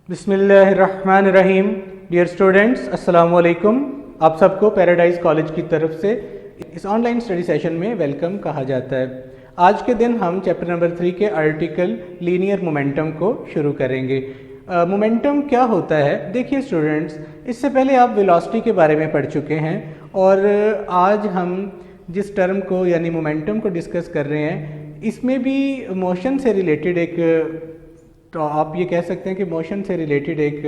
बिस्मिल्लाहिर्रहमानिर्रहीम। Dear students, अस्सलाम वालेकुम। आप सबको पैराडाइज कॉलेज की तरफ से इस ऑनलाइन स्टडी सेशन में वेलकम कहा जाता है। आज के दिन हम चैप्टर नंबर 3 के आर्टिकल लीनियर मोमेंटम को शुरू करेंगे। मोमेंटम क्या होता है? देखिए स्टूडेंट्स, इससे पहले आप वेलोसिटी के बारे में पढ़ चुके हैं और आज हम जिस टर्म को यानी मोमेंटम को डिस्कस कर रहे हैं, इसमें भी मोशन से रिलेटेड एक, तो आप ये कह सकते हैं कि मोशन से रिलेटेड एक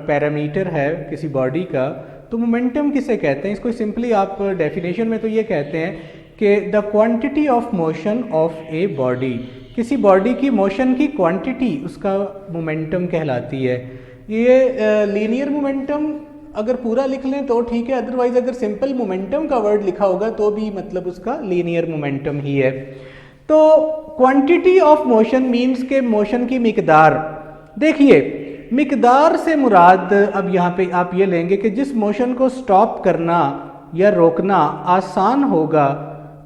पैरामीटर है किसी बॉडी का। तो मोमेंटम किसे कहते हैं? इसको सिंपली आप डेफिनेशन में तो ये कहते हैं कि the quantity of motion of a body, किसी बॉडी की मोशन की क्वांटिटी उसका मोमेंटम कहलाती है। ये लीनियर मोमेंटम अगर पूरा लिख लें तो ठीक है, अदरवाइज अगर सिंपल मोमेंटम का वर्ड लिखा होगा तो भी मतलब उसका लीनियर मोमेंटम ही है। तो क्वांटिटी ऑफ मोशन मीन्स के मोशन की मिकदार। देखिए, मिकदार से मुराद अब यहाँ पे आप ये लेंगे कि जिस मोशन को स्टॉप करना या रोकना आसान होगा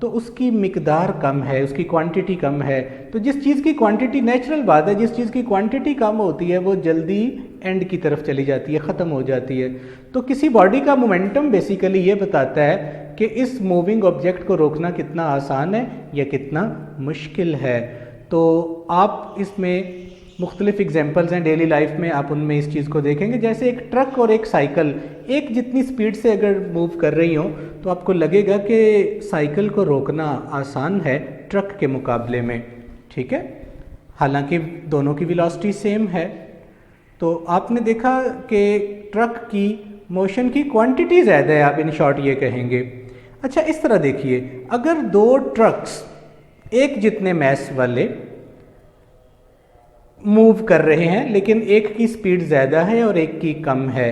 तो उसकी मिकदार कम है, उसकी क्वांटिटी कम है। तो जिस चीज़ की क्वांटिटी, नेचुरल बात है, जिस चीज़ की क्वांटिटी कम होती है वो जल्दी एंड की तरफ चली जाती है, ख़त्म हो जाती है। तो किसी बॉडी का मोमेंटम बेसिकली ये बताता है कि इस मूविंग ऑब्जेक्ट को रोकना कितना आसान है या कितना मुश्किल है। तो आप इसमें मुख्तलिफ एग्जांपल्स हैं डेली लाइफ में, आप उनमें इस चीज़ को देखेंगे। जैसे एक ट्रक और एक साइकिल एक जितनी स्पीड से अगर मूव कर रही हो तो आपको लगेगा कि साइकिल को रोकना आसान है ट्रक के मुकाबले में, ठीक है, हालांकि दोनों की वेलोसिटी सेम है। तो आपने देखा कि ट्रक की मोशन की क्वांटिटी ज़्यादा है, आप इन शॉर्ट ये कहेंगे। अच्छा, इस तरह देखिए, अगर दो ट्रक्स एक जितने मैस वाले मूव कर रहे हैं लेकिन एक की स्पीड ज़्यादा है और एक की कम है,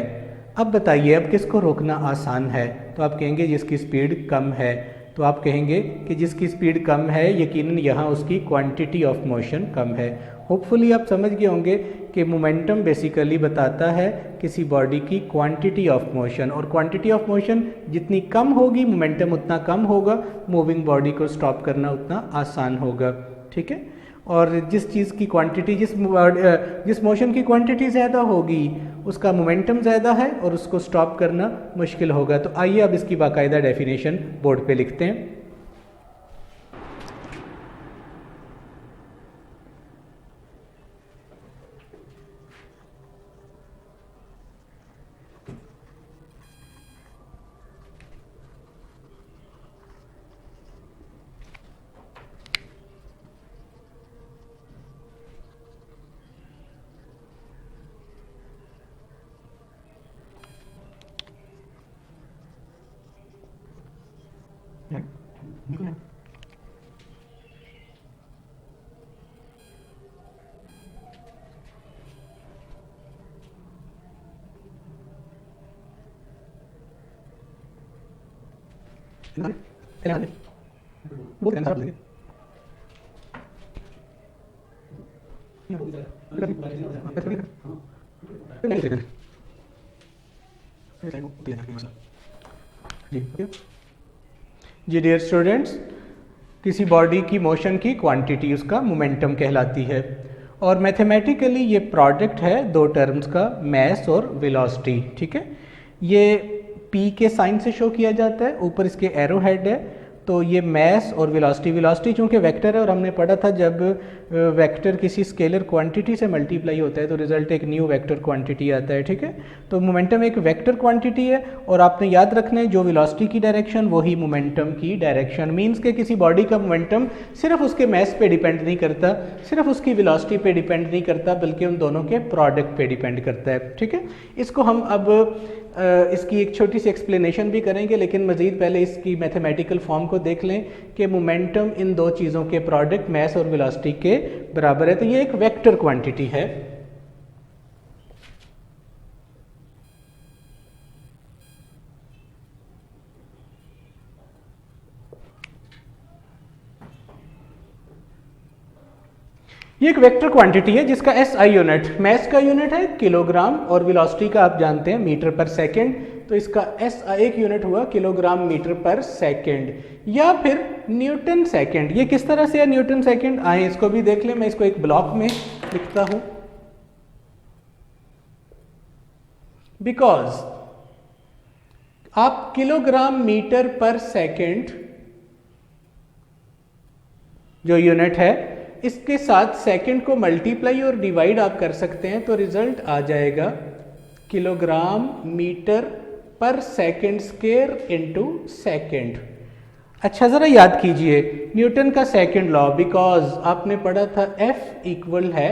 अब बताइए अब किसको रोकना आसान है? तो आप कहेंगे जिसकी स्पीड कम है। तो आप कहेंगे कि जिसकी स्पीड कम है यकीनन यहाँ उसकी क्वांटिटी ऑफ मोशन कम है। होपफुली आप समझ गए होंगे कि मोमेंटम बेसिकली बताता है किसी बॉडी की क्वांटिटी ऑफ मोशन, और क्वांटिटी ऑफ मोशन जितनी कम होगी मोमेंटम उतना कम होगा, मूविंग बॉडी को स्टॉप करना उतना आसान होगा, ठीक है। और जिस चीज़ की क्वांटिटी, जिस मोशन की क्वांटिटी ज़्यादा होगी उसका मोमेंटम ज़्यादा है और उसको स्टॉप करना मुश्किल होगा। तो आइए अब इसकी बाकायदा डेफिनेशन बोर्ड पे लिखते हैं। जी डियर स्टूडेंट्स, किसी बॉडी की मोशन की क्वांटिटी उसका मोमेंटम कहलाती है और मैथमेटिकली ये प्रोडक्ट है दो टर्म्स का, मैस और वेलोसिटी, ठीक है। ये P के साइन से शो किया जाता है, ऊपर इसके एरो हेड है। तो ये मैस और वेलोसिटी, वेलोसिटी चूँकि वेक्टर है और हमने पढ़ा था जब वेक्टर किसी स्केलर क्वांटिटी से मल्टीप्लाई होता है तो रिजल्ट एक न्यू वेक्टर क्वांटिटी आता है, ठीक है। तो मोमेंटम एक वेक्टर क्वांटिटी है और आपने याद रखना है जो वेलोसिटी की डायरेक्शन वही मोमेंटम की डायरेक्शन। मीन्स के किसी बॉडी का मोमेंटम सिर्फ उसके मैस पे डिपेंड नहीं करता, सिर्फ उसकी वेलोसिटी पे डिपेंड नहीं करता, बल्कि उन दोनों के प्रोडक्ट पे डिपेंड करता है, ठीक है। इसको हम अब इसकी एक छोटी सी एक्सप्लेनेशन भी करेंगे, लेकिन मज़ीद पहले इसकी मैथमेटिकल फॉर्म को देख लें कि मोमेंटम इन दो चीज़ों के प्रोडक्ट मैस और वेलोसिटी के बराबर है। तो ये एक वेक्टर क्वांटिटी है। ये एक वेक्टर क्वांटिटी है जिसका एसआई यूनिट, मैस का यूनिट है किलोग्राम और वेलोसिटी का आप जानते हैं मीटर पर सेकंड। तो इसका एसआई एक यूनिट हुआ किलोग्राम मीटर पर सेकंड या फिर न्यूटन सेकंड। ये किस तरह से है न्यूटन सेकंड, आए इसको भी देख लें। मैं इसको एक ब्लॉक में लिखता हूँ। बिकॉज आप किलोग्राम मीटर पर सेकेंड जो यूनिट है इसके साथ सेकंड को मल्टीप्लाई और डिवाइड आप कर सकते हैं, तो रिजल्ट आ जाएगा किलोग्राम मीटर पर सेकंड स्क्वायर इनटू सेकंड। अच्छा ज़रा याद कीजिए न्यूटन का सेकंड लॉ, बिकॉज आपने पढ़ा था F इक्वल है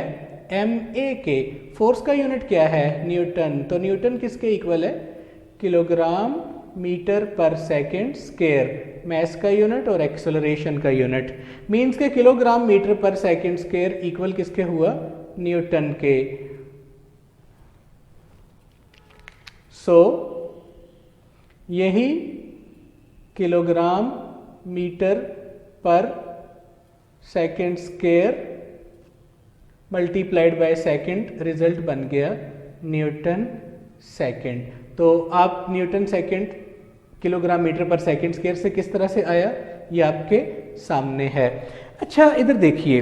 ma के, फोर्स का यूनिट क्या है न्यूटन, तो न्यूटन किसके इक्वल है किलोग्राम मीटर पर सेकंड स्क्वायर, मैस का यूनिट और एक्सेलरेशन का यूनिट, मीन्स के किलोग्राम मीटर पर सेकंड स्क्वायर इक्वल किसके हुआ न्यूटन के। सो यही किलोग्राम मीटर पर second square multiplied by second, result बन गया न्यूटन सेकंड। तो आप न्यूटन सेकंड किलोग्राम मीटर पर सेकंड स्क्वायर से किस तरह से आया ये आपके सामने है। अच्छा इधर देखिए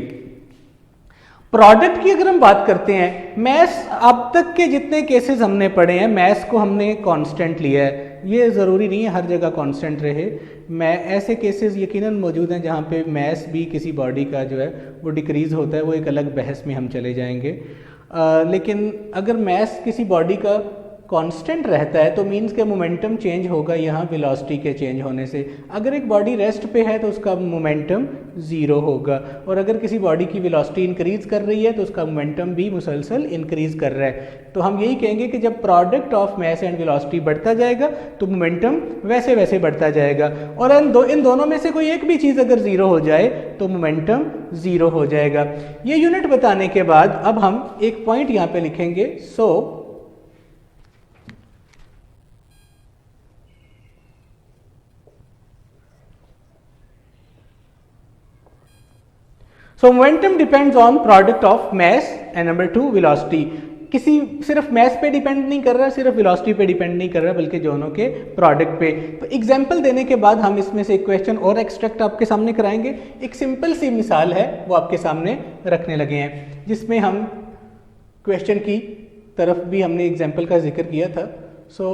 प्रोडक्ट की अगर हम बात करते हैं, मैस अब तक के जितने केसेस हमने पढ़े हैं मैस को हमने कांस्टेंट लिया है, ये ज़रूरी नहीं है हर जगह कांस्टेंट रहे, मैं ऐसे केसेस यकीनन मौजूद हैं जहाँ पे मैस भी किसी बॉडी का जो है वो डिक्रीज़ होता है, वो एक अलग बहस में हम चले जाएंगे। लेकिन अगर मैस किसी बॉडी का कांस्टेंट रहता है तो मीन्स के मोमेंटम चेंज होगा यहाँ वेलोसिटी के चेंज होने से। अगर एक बॉडी रेस्ट पे है तो उसका मोमेंटम ज़ीरो होगा, और अगर किसी बॉडी की वेलोसिटी इंक्रीज़ कर रही है तो उसका मोमेंटम भी मुसलसल इंक्रीज़ कर रहा है। तो हम यही कहेंगे कि जब product of mass and velocity बढ़ता जाएगा तो मोमेंटम वैसे वैसे बढ़ता जाएगा, और इन दोनों में से कोई एक भी चीज़ अगर ज़ीरो हो जाए तो मोमेंटम ज़ीरो हो जाएगा। ये यूनिट बताने के बाद अब हम एक पॉइंट यहाँ पे लिखेंगे। So momentum depends on product of mass and number 2 velocity। किसी सिर्फ mass पे डिपेंड नहीं कर रहा, सिर्फ velocity पे डिपेंड नहीं कर रहा, बल्कि दोनों के प्रोडक्ट पे। तो एग्जाम्पल देने के बाद हम इसमें से एक क्वेश्चन और एक्सट्रैक्ट आपके सामने कराएंगे। एक सिंपल सी मिसाल है वो आपके सामने रखने लगे हैं, जिसमें हम क्वेश्चन की तरफ भी हमने एग्जाम्पल का जिक्र किया था। सो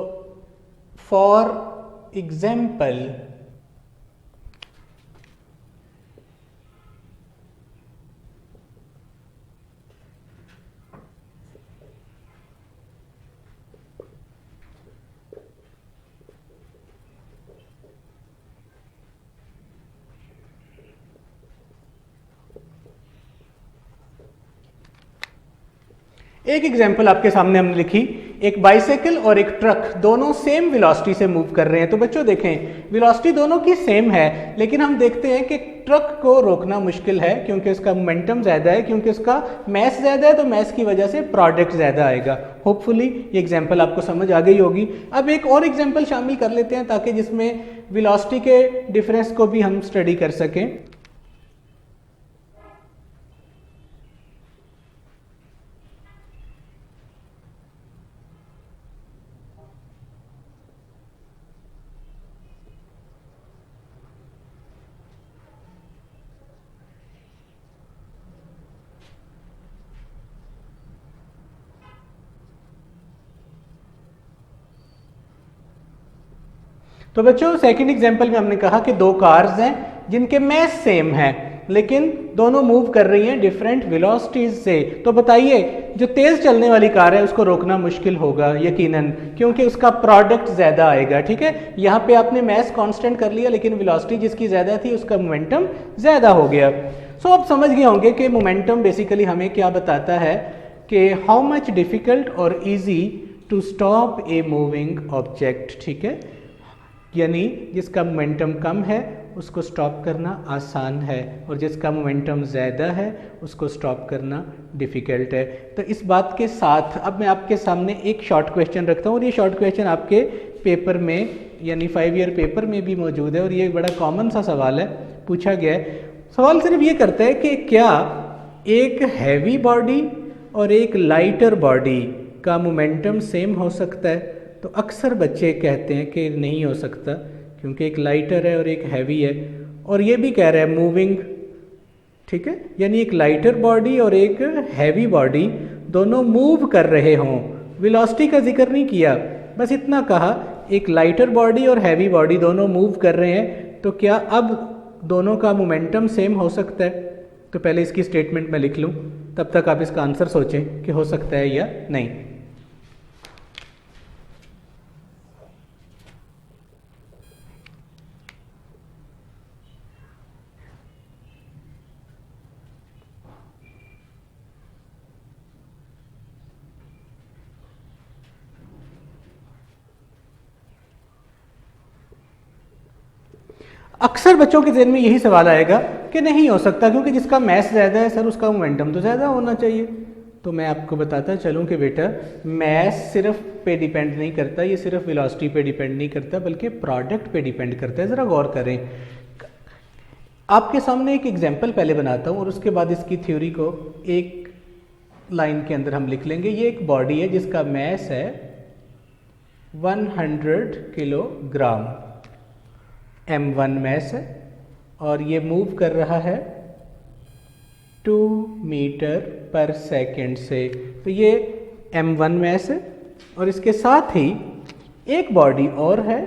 फॉर एग्जाम्पल एक एग्जाम्पल आपके सामने हमने लिखी, एक बाइसाइकिल और एक ट्रक दोनों सेम वेलोसिटी से मूव कर रहे हैं। तो बच्चों देखें वेलोसिटी दोनों की सेम है, लेकिन हम देखते हैं कि ट्रक को रोकना मुश्किल है क्योंकि उसका मोमेंटम ज़्यादा है, क्योंकि उसका मैस ज़्यादा है, तो मैस की वजह से प्रोडक्ट ज़्यादा आएगा। होपफुली ये एग्जाम्पल आपको समझ आ गई होगी। अब एक और एग्जाम्पल शामिल कर लेते हैं ताकि जिसमें वेलोसिटी के डिफरेंस को भी हम स्टडी कर सकें। तो बच्चों सेकंड एग्जांपल में हमने कहा कि दो कार्स हैं जिनके मैस सेम है, लेकिन दोनों मूव कर रही हैं डिफरेंट वेलोसिटीज से। तो बताइए जो तेज चलने वाली कार है उसको रोकना मुश्किल होगा यकीनन, क्योंकि उसका प्रोडक्ट ज्यादा आएगा। ठीक है, यहाँ पे आपने मैस कांस्टेंट कर लिया, लेकिन वेलोसिटी जिसकी ज्यादा थी उसका मोमेंटम ज्यादा हो गया। सो आप समझ गए होंगे कि मोमेंटम बेसिकली हमें क्या बताता है कि हाउ मच डिफिकल्ट और easy to stop a moving object. ठीक है, यानी जिसका मोमेंटम कम है उसको स्टॉप करना आसान है, और जिसका मोमेंटम ज़्यादा है उसको स्टॉप करना डिफ़िकल्ट है। तो इस बात के साथ अब मैं आपके सामने एक शॉर्ट क्वेश्चन रखता हूँ, और ये शॉर्ट क्वेश्चन आपके पेपर में यानी 5 ईयर पेपर में भी मौजूद है, और ये बड़ा कॉमन सा सवाल है, पूछा गया है। सवाल सिर्फ ये करता है कि क्या एक हैवी बॉडी और एक लाइटर बॉडी का मोमेंटम सेम हो सकता है? तो अक्सर बच्चे कहते हैं कि नहीं हो सकता, क्योंकि एक लाइटर है और एक हैवी है, और ये भी कह रहा है मूविंग। ठीक है, यानी एक लाइटर बॉडी और एक हैवी बॉडी दोनों मूव कर रहे हों, वेलोसिटी का जिक्र नहीं किया, बस इतना कहा एक लाइटर बॉडी और हैवी बॉडी दोनों मूव कर रहे हैं, तो क्या अब दोनों का मोमेंटम सेम हो सकता है? तो पहले इसकी स्टेटमेंट मैं लिख लूँ, तब तक आप इसका आंसर सोचें कि हो सकता है या नहीं। अक्सर बच्चों के ज़हन में यही सवाल आएगा कि नहीं हो सकता, क्योंकि जिसका मैस ज़्यादा है सर उसका मोमेंटम तो ज़्यादा होना चाहिए। तो मैं आपको बताता चलूँ कि बेटा मैस सिर्फ पे डिपेंड नहीं करता, ये सिर्फ वेलोसिटी पे डिपेंड नहीं करता, बल्कि प्रोडक्ट पे डिपेंड करता है। ज़रा गौर करें, आपके सामने एक एग्जाम्पल पहले बनाता हूँ और उसके बाद इसकी थ्योरी को एक लाइन के अंदर हम लिख लेंगे। ये एक बॉडी है जिसका मैस है 100 किलोग्राम, m1 मैस है, और ये मूव कर रहा है 2 मीटर पर सेकेंड से। तो ये m1 मैस है, और इसके साथ ही एक बॉडी और है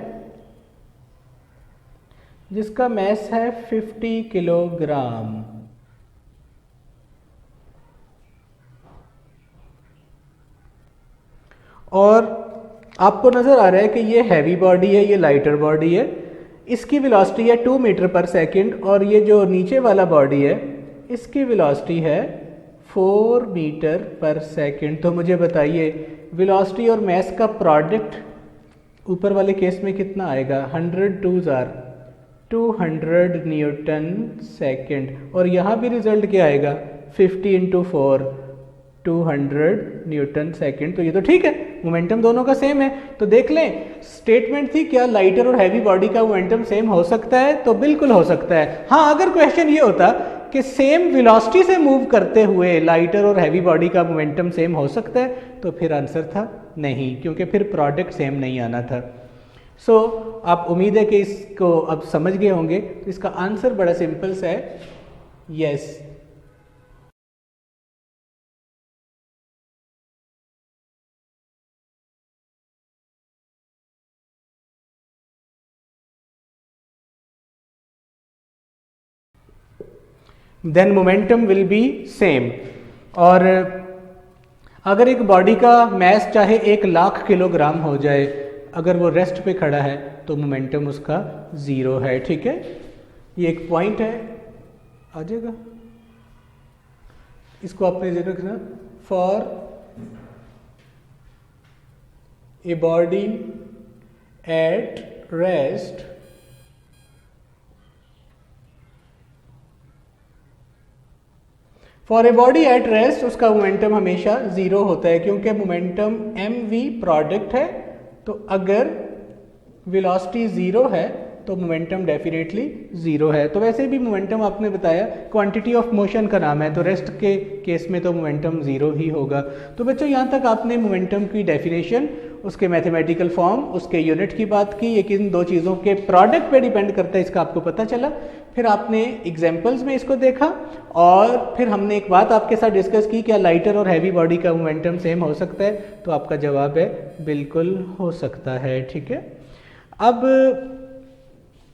जिसका मैस है 50 किलोग्राम। और आपको नज़र आ रहा है कि ये हैवी बॉडी है, ये लाइटर बॉडी है, इसकी वेलोसिटी है 2 मीटर पर सेकेंड, और ये जो नीचे वाला बॉडी है इसकी वेलोसिटी है 4 मीटर पर सेकेंड। तो मुझे बताइए वेलोसिटी और मैस का प्रोडक्ट ऊपर वाले केस में कितना आएगा? 100 2s are 200 न्यूटन सेकेंड, और यहाँ भी रिजल्ट क्या आएगा? 50 इंटू 4 200 न्यूटन सेकेंड। तो ये तो ठीक है, मोमेंटम दोनों का सेम है। तो देख लें, स्टेटमेंट थी क्या लाइटर और हैवी बॉडी का मोमेंटम सेम हो सकता है? तो बिल्कुल हो सकता है। हाँ, अगर क्वेश्चन ये होता कि सेम वेलोसिटी से मूव करते हुए लाइटर और हैवी बॉडी का मोमेंटम सेम हो सकता है, तो फिर आंसर था नहीं, क्योंकि फिर प्रोडक्ट सेम नहीं आना था। सो आप उम्मीद है कि इसको अब समझ गए होंगे। तो इसका आंसर बड़ा सिंपल सा है, yes. Then momentum will be same. और अगर एक बॉडी का मैस चाहे 1,00,000 किलोग्राम हो जाए, अगर वो रेस्ट पे खड़ा है तो मोमेंटम उसका 0 है। ठीक है, ये एक पॉइंट है, आ जाएगा, इसको आपने ज़रूर रखना। For a body at rest for a body at rest उसका मोमेंटम हमेशा 0 होता है, क्योंकि मोमेंटम mv प्रोडक्ट है। तो अगर वेलोसिटी 0 है तो मोमेंटम डेफिनेटली 0 है। तो वैसे भी मोमेंटम आपने बताया क्वांटिटी ऑफ मोशन का नाम है, तो रेस्ट के केस में तो मोमेंटम 0 ही होगा। तो बच्चों यहाँ तक आपने मोमेंटम की डेफिनेशन, उसके मैथमेटिकल फॉर्म, उसके यूनिट की बात की। ये किन दो चीज़ों के प्रोडक्ट पे डिपेंड करता है इसका आपको पता चला। फिर आपने एग्जाम्पल्स में इसको देखा, और फिर हमने एक बात आपके साथ डिस्कस की, क्या लाइटर और हैवी बॉडी का मोमेंटम सेम हो सकता है? तो आपका जवाब है बिल्कुल हो सकता है। ठीक है, अब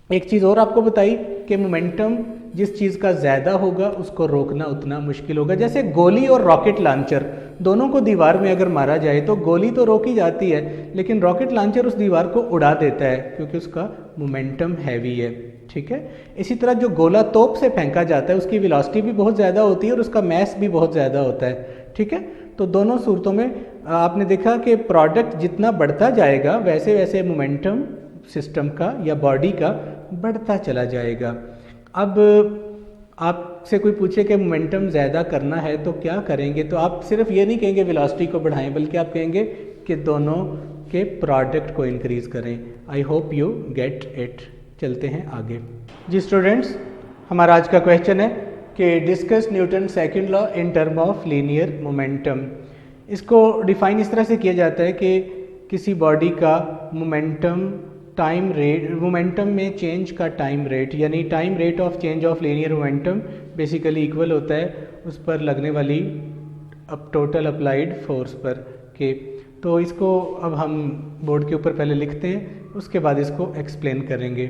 एक चीज़ और आपको बताई कि मोमेंटम जिस चीज़ का ज़्यादा होगा उसको रोकना उतना मुश्किल होगा। जैसे गोली और रॉकेट लॉन्चर, दोनों को दीवार में अगर मारा जाए तो गोली तो रोकी जाती है, लेकिन रॉकेट लॉन्चर उस दीवार को उड़ा देता है क्योंकि उसका मोमेंटम हैवी है। ठीक है, इसी तरह जो गोला तोप से फेंका जाता है उसकी वेलोसिटी भी बहुत ज़्यादा होती है और उसका मैस भी बहुत ज़्यादा होता है। ठीक है, तो दोनों सूरतों में आपने देखा कि प्रोडक्ट जितना बढ़ता जाएगा वैसे वैसे मोमेंटम सिस्टम का या बॉडी का बढ़ता चला जाएगा। अब आपसे कोई पूछे कि मोमेंटम ज़्यादा करना है तो क्या करेंगे, तो आप सिर्फ ये नहीं कहेंगे वेलोसिटी को बढ़ाएं, बल्कि आप कहेंगे कि दोनों के प्रोडक्ट को इंक्रीज़ करें। I hope you get it. चलते हैं आगे। जी स्टूडेंट्स, हमारा आज का क्वेश्चन है कि discuss Newton second law in term of linear momentum. इसको डिफाइन इस तरह से किया जाता है कि किसी बॉडी का मोमेंटम टाइम रेट, मोमेंटम में चेंज का टाइम रेट, यानी time rate of change of linear momentum basically equal होता है उस पर लगने वाली अब टोटल अप्लाइड फोर्स पर। के तो इसको अब हम बोर्ड के ऊपर पहले लिखते हैं, उसके बाद इसको एक्सप्लेन करेंगे।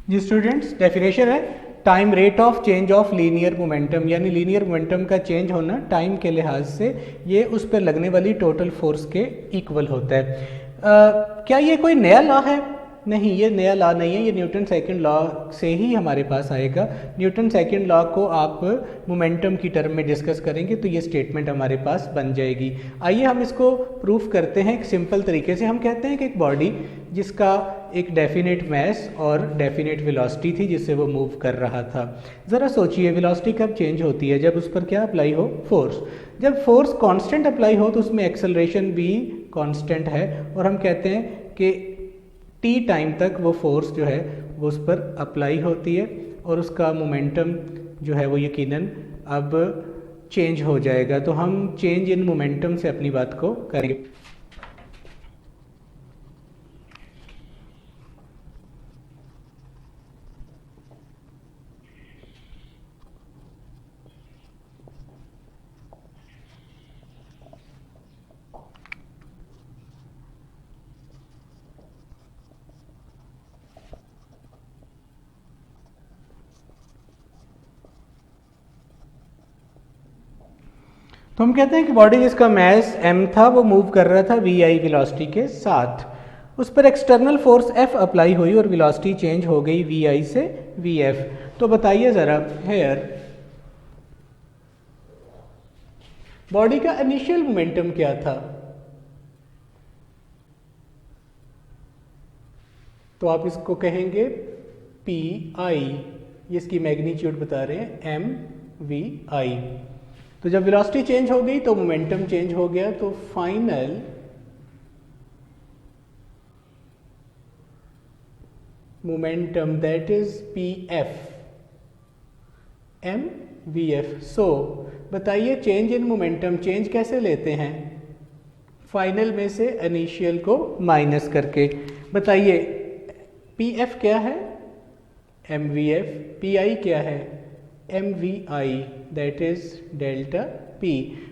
जी स्टूडेंट्स, डेफिनेशन है time rate of change of linear momentum, यानी लीनियर मोमेंटम का चेंज होना टाइम के लिहाज से ये उस पर लगने वाली टोटल फोर्स के इक्वल होता है। क्या ये कोई नया लॉ है? नहीं, ये नया लॉ नहीं है, ये न्यूटन सेकंड लॉ से ही हमारे पास आएगा। न्यूटन सेकंड लॉ को आप मोमेंटम की टर्म में डिस्कस करेंगे तो ये स्टेटमेंट हमारे पास बन जाएगी। आइए हम इसको प्रूफ करते हैं एक सिंपल तरीके से। हम कहते हैं कि एक बॉडी जिसका एक डेफिनेट मैस और डेफिनेट वेलोसिटी थी जिससे वो मूव कर रहा था। ज़रा सोचिए, वेलोसिटी कब चेंज होती है? जब उस पर क्या अप्लाई हो? फोर्स। जब फोर्स कांस्टेंट अप्लाई हो तो उसमें एक्सेलरेशन भी कांस्टेंट है, और हम कहते हैं कि टी टाइम तक वो फोर्स जो है वो उस पर अप्लाई होती है और उसका मोमेंटम जो है वो यकीनन अब चेंज हो जाएगा। तो हम चेंज इन मोमेंटम से अपनी बात को करेंगे। तो हम कहते हैं कि बॉडी जिसका मैस m था वो मूव कर रहा था vi वेलोसिटी के साथ, उस पर एक्सटर्नल फोर्स F अप्लाई हुई और वेलोसिटी चेंज हो गई vi से vf। तो बताइए ज़रा, हेयर बॉडी का इनिशियल मोमेंटम क्या था? तो आप इसको कहेंगे pi, इसकी मैग्नीट्यूड बता रहे हैं mvi। तो जब वेलोसिटी चेंज हो गई तो मोमेंटम चेंज हो गया, तो final momentum that is pf mvf। सो बताइए, चेंज इन मोमेंटम चेंज कैसे लेते हैं? फाइनल में से इनिशियल को माइनस करके। बताइए pf क्या है? mvf। pi क्या है? mvi, that is delta p।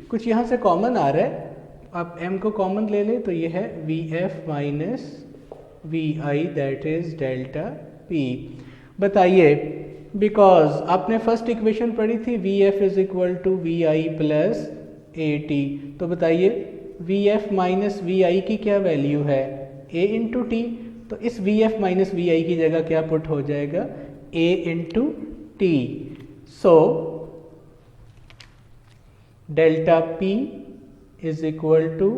कुछ यहाँ से कॉमन आ रहा है, आप m को कॉमन ले लें तो ये है vf minus vi, that is delta p। बताइए, बिकॉज आपने फर्स्ट इक्वेशन पढ़ी थी vf is equal to vi plus at। तो बताइए vf माइनस vi की क्या वैल्यू है? a into T. तो इस vf माइनस vi की जगह क्या पुट हो जाएगा? a into t. So delta p is equal to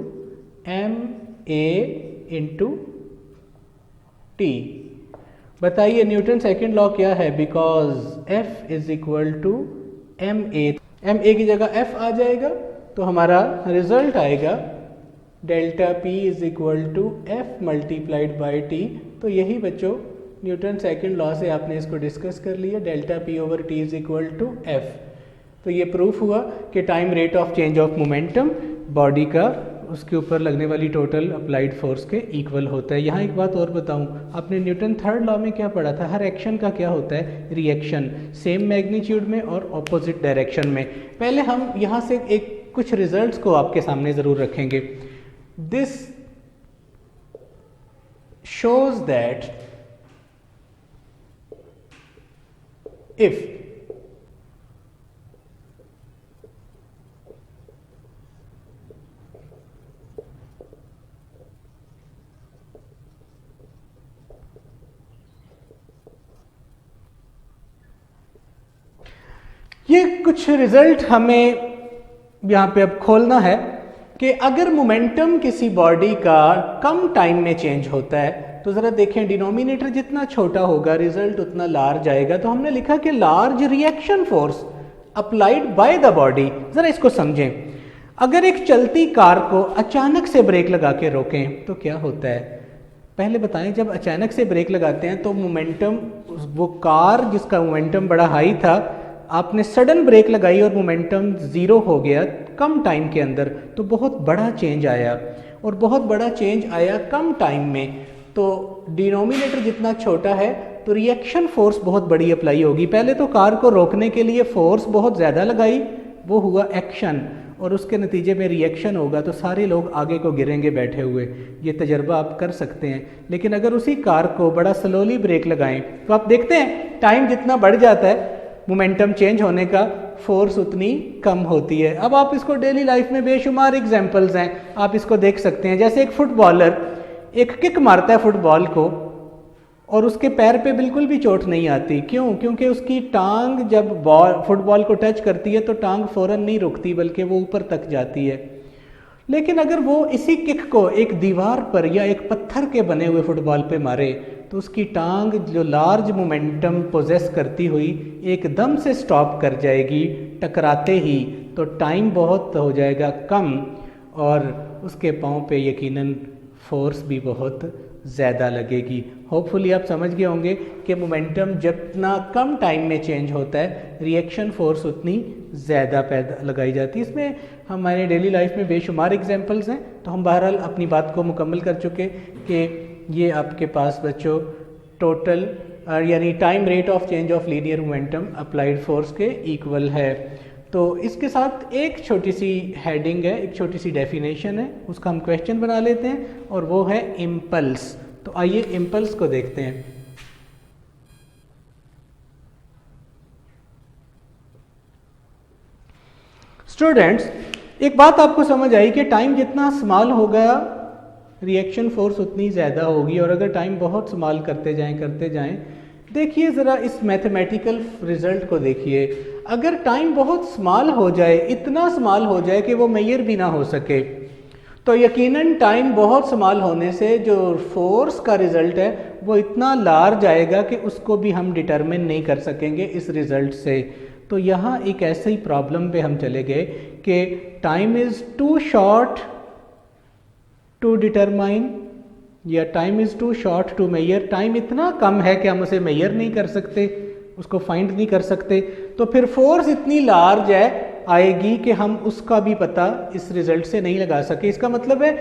m a into t. बताइए न्यूटन सेकेंड लॉ क्या है? Because f is equal to m a की जगह f आ जाएगा तो हमारा रिजल्ट आएगा delta p is equal to f multiplied by t. तो यही बच्चों न्यूटन सेकेंड लॉ से आपने इसको डिस्कस कर लिया, delta p over t is equal to f। तो ये प्रूफ हुआ कि time rate of change of momentum body का उसके ऊपर लगने वाली टोटल अप्लाइड फोर्स के इक्वल होता है। यहाँ एक बात और बताऊँ, आपने न्यूटन थर्ड लॉ में क्या पढ़ा था? हर एक्शन का क्या होता है? रिएक्शन, सेम मैग्नीट्यूड में और ऑपोजिट डायरेक्शन में। पहले हम यहाँ से एक कुछ रिजल्ट्स को आपके सामने ज़रूर रखेंगे। दिस शोज दैट इफ ये कुछ रिजल्ट हमें यहाँ पे अब खोलना है कि अगर मोमेंटम किसी बॉडी का कम टाइम में चेंज होता है तो ज़रा देखें, डिनोमिनेटर जितना छोटा होगा रिजल्ट उतना लार्ज आएगा। तो हमने लिखा कि large reaction force applied by the body. ज़रा इसको समझें, अगर एक चलती कार को अचानक से ब्रेक लगा के रोकें तो क्या होता है? पहले बताएं, जब अचानक से ब्रेक लगाते हैं तो मोमेंटम वो कार जिसका मोमेंटम बड़ा हाई था, आपने सडन ब्रेक लगाई और मोमेंटम ज़ीरो हो गया कम टाइम के अंदर, तो बहुत बड़ा चेंज आया, और बहुत बड़ा चेंज आया कम टाइम में। तो डिनोमिनेटर जितना छोटा है तो रिएक्शन फोर्स बहुत बड़ी अप्लाई होगी। पहले तो कार को रोकने के लिए फोर्स बहुत ज़्यादा लगाई, वो हुआ एक्शन, और उसके नतीजे में रिएक्शन होगा, तो सारे लोग आगे को गिरेंगे बैठे हुए। ये तजर्बा आप कर सकते हैं। लेकिन अगर उसी कार को बड़ा स्लोली ब्रेक लगाएं तो आप देखते हैं टाइम जितना बढ़ जाता है मोमेंटम चेंज होने का, फोर्स उतनी कम होती है। अब आप इसको डेली लाइफ में बेशुमार एग्जांपल्स हैं, आप इसको देख सकते हैं। जैसे एक फुटबॉलर एक किक मारता है फुटबॉल को, और उसके पैर पे बिल्कुल भी चोट नहीं आती। क्यों? क्योंकि उसकी टांग जब फुटबॉल को टच करती है तो टांग फौरन नहीं रुकती, बल्कि वो ऊपर तक जाती है। लेकिन अगर वो इसी किक को एक दीवार पर या एक पत्थर के बने हुए फुटबॉल पे मारे, तो उसकी टांग जो लार्ज मोमेंटम पोजेस करती हुई एकदम से स्टॉप कर जाएगी टकराते ही, तो टाइम बहुत हो जाएगा कम, और उसके पाँव पे यकीनन फोर्स भी बहुत ज़्यादा लगेगी। होपफुली आप समझ गए होंगे कि मोमेंटम जितना कम टाइम में चेंज होता है, रिएक्शन फोर्स उतनी ज़्यादा पैदा लगाई जाती है। इसमें हमारे डेली लाइफ में बेशुमार एग्जांपल्स हैं। तो हम बहरहाल अपनी बात को मुकम्मल कर चुके कि ये आपके पास बच्चों टोटल यानी time rate of change of linear momentum applied force के इक्वल है। तो इसके साथ एक छोटी सी हेडिंग है, एक छोटी सी डेफिनेशन है, उसका हम क्वेश्चन बना लेते हैं, और वो है इम्पल्स। तो आइए इम्पल्स को देखते हैं। स्टूडेंट्स, एक बात आपको समझ आई कि टाइम जितना स्मॉल होगा रिएक्शन फोर्स उतनी ज़्यादा होगी, और अगर टाइम बहुत स्मॉल करते जाएं, देखिए ज़रा इस मैथमेटिकल रिजल्ट को देखिए। अगर टाइम बहुत स्मॉल हो जाए, इतना स्मॉल हो जाए कि वो मेजर भी ना हो सके, तो यकीनन टाइम बहुत स्मॉल होने से जो फोर्स का रिज़ल्ट है वो इतना लार्ज आएगा कि उसको भी हम डिटरमिन नहीं कर सकेंगे इस रिज़ल्ट से। तो यहाँ एक ऐसे ही प्रॉब्लम पे हम चले गए कि time is too short to determine, या time is too short to measure. Time इतना कम है कि हम उसे मेजर नहीं कर सकते, उसको फाइंड नहीं कर सकते, तो फिर फोर्स इतनी लार्ज है आएगी कि हम उसका भी पता इस रिजल्ट से नहीं लगा सके। इसका मतलब है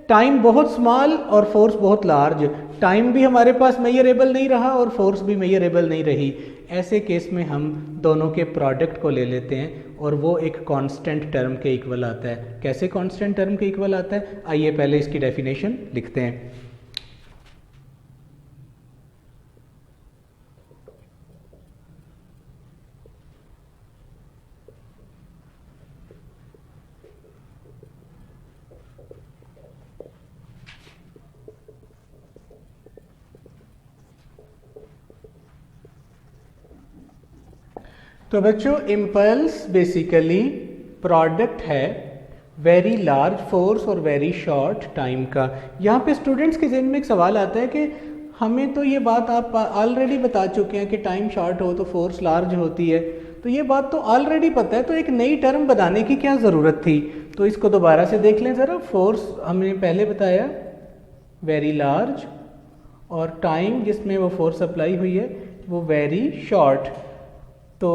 टाइम बहुत स्मॉल और फोर्स बहुत लार्ज, टाइम भी हमारे पास मेजरेबल नहीं रहा और फोर्स भी मेजरेबल नहीं रही। ऐसे केस में हम दोनों के प्रोडक्ट को ले लेते हैं और वो एक कांस्टेंट टर्म के इक्वल आता है। कैसे कांस्टेंट टर्म के इक्वल आता है? आइए पहले इसकी डेफिनेशन लिखते हैं। तो बच्चों, इम्पल्स बेसिकली प्रोडक्ट है वेरी लार्ज फोर्स और वेरी शॉर्ट टाइम का। यहाँ पे स्टूडेंट्स के ज़हन में एक सवाल आता है कि हमें तो ये बात आप ऑलरेडी बता चुके हैं कि टाइम शॉर्ट हो तो फोर्स लार्ज होती है, तो ये बात तो ऑलरेडी पता है, तो एक नई टर्म बताने की क्या ज़रूरत थी? तो इसको दोबारा से देख लें ज़रा। फोर्स हमने पहले बताया वेरी लार्ज, और टाइम जिसमें वो फोर्स अप्लाई हुई है वो वेरी शॉर्ट। तो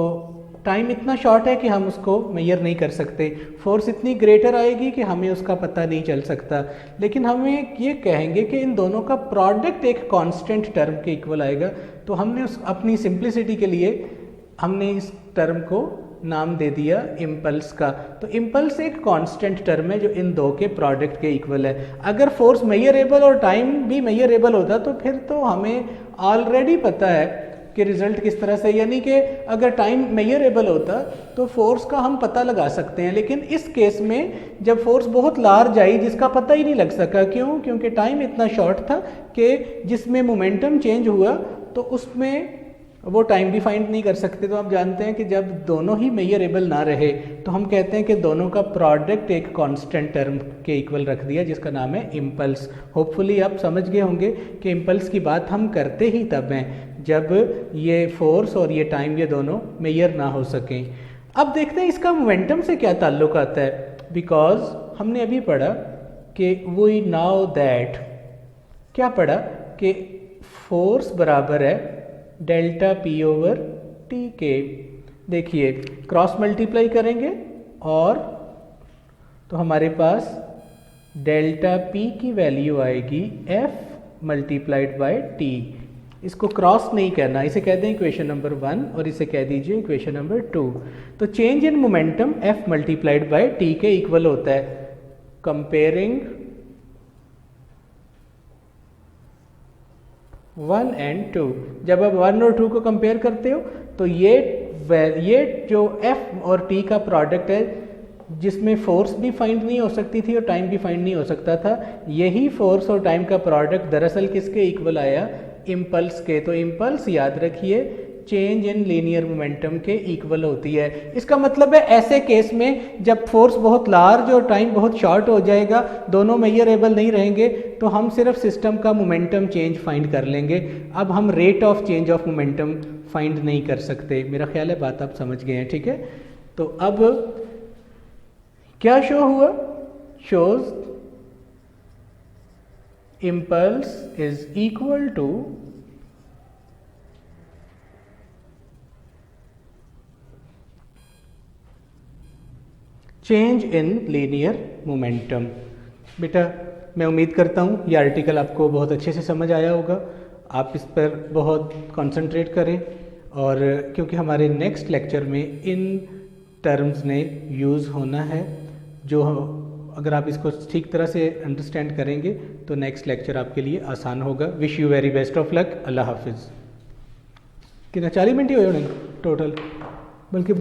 टाइम इतना शॉर्ट है कि हम उसको मेजर नहीं कर सकते, फोर्स इतनी ग्रेटर आएगी कि हमें उसका पता नहीं चल सकता। लेकिन हमें ये कहेंगे कि इन दोनों का प्रोडक्ट एक कांस्टेंट टर्म के इक्वल आएगा, तो हमने उस अपनी सिंप्लिसिटी के लिए हमने इस टर्म को नाम दे दिया इम्पल्स का। तो इम्पल्स एक कांस्टेंट टर्म है जो इन दो के प्रोडक्ट के इक्वल है। अगर फोर्स मेजरेबल और टाइम भी मेजरेबल होता तो फिर तो हमें ऑलरेडी पता है कि रिजल्ट किस तरह से, यानी कि अगर टाइम मेजरेबल होता तो फोर्स का हम पता लगा सकते हैं। लेकिन इस केस में जब फोर्स बहुत लार्ज आई जिसका पता ही नहीं लग सका, क्यों? क्योंकि टाइम इतना शॉर्ट था कि जिसमें मोमेंटम चेंज हुआ तो उसमें वो टाइम भी फाइंड नहीं कर सकते। तो आप जानते हैं कि जब दोनों ही मेजरेबल ना रहे तो हम कहते हैं कि दोनों का प्रोडक्ट एक कांस्टेंट टर्म के इक्वल रख दिया, जिसका नाम है इम्पल्स। होपफुली आप समझ गए होंगे कि इम्पल्स की बात हम करते ही तब हैं जब ये फोर्स और ये टाइम ये दोनों मेजर ना हो सकें। अब देखते हैं इसका मोमेंटम से क्या ताल्लुक आता है, बिकॉज हमने अभी पढ़ा कि वी नाउ दैट, क्या पढ़ा कि फोर्स बराबर है डेल्टा पी ओवर टी के। देखिए क्रॉस मल्टीप्लाई करेंगे और तो हमारे पास डेल्टा पी की वैल्यू आएगी एफ मल्टीप्लाइड बाय टी। इसको क्रॉस नहीं करना, इसे कह दें इक्वेशन नंबर 1 और इसे कह दीजिए इक्वेशन नंबर 2। तो change in momentum F multiplied by T के इक्वल होता है कंपेयरिंग 1 एंड 2। जब आप 1 और 2 को कंपेयर करते हो तो ये जो f और t का प्रोडक्ट है, जिसमें फोर्स भी फाइंड नहीं हो सकती थी और टाइम भी फाइंड नहीं हो सकता था, यही फोर्स और टाइम का प्रोडक्ट दरअसल किसके इक्वल आया? इम्पल्स के। तो इम्पल्स याद रखिए चेंज इन लीनियर मोमेंटम के इक्वल होती है। इसका मतलब है ऐसे केस में जब फोर्स बहुत लार्ज और टाइम बहुत शॉर्ट हो जाएगा, दोनों मेजरेबल नहीं रहेंगे, तो हम सिर्फ सिस्टम का मोमेंटम चेंज फाइंड कर लेंगे। अब हम rate of change of momentum find नहीं कर सकते। मेरा ख्याल है बात आप समझ गए हैं, ठीक है। तो अब क्या शो हुआ? Shows impulse is equal to change in linear momentum। बेटा मैं उम्मीद करता हूँ ये आर्टिकल आपको बहुत अच्छे से समझ आया होगा। आप इस पर बहुत कंसंट्रेट करें, और क्योंकि हमारे नेक्स्ट लेक्चर में इन टर्म्स ने यूज़ होना है, जो अगर आप इसको ठीक तरह से अंडरस्टैंड करेंगे तो नेक्स्ट लेक्चर आपके लिए आसान होगा। Wish you very best of luck. अल्लाह हाफिज़। कितना 40 मिनट ही हुए टोटल, बल्कि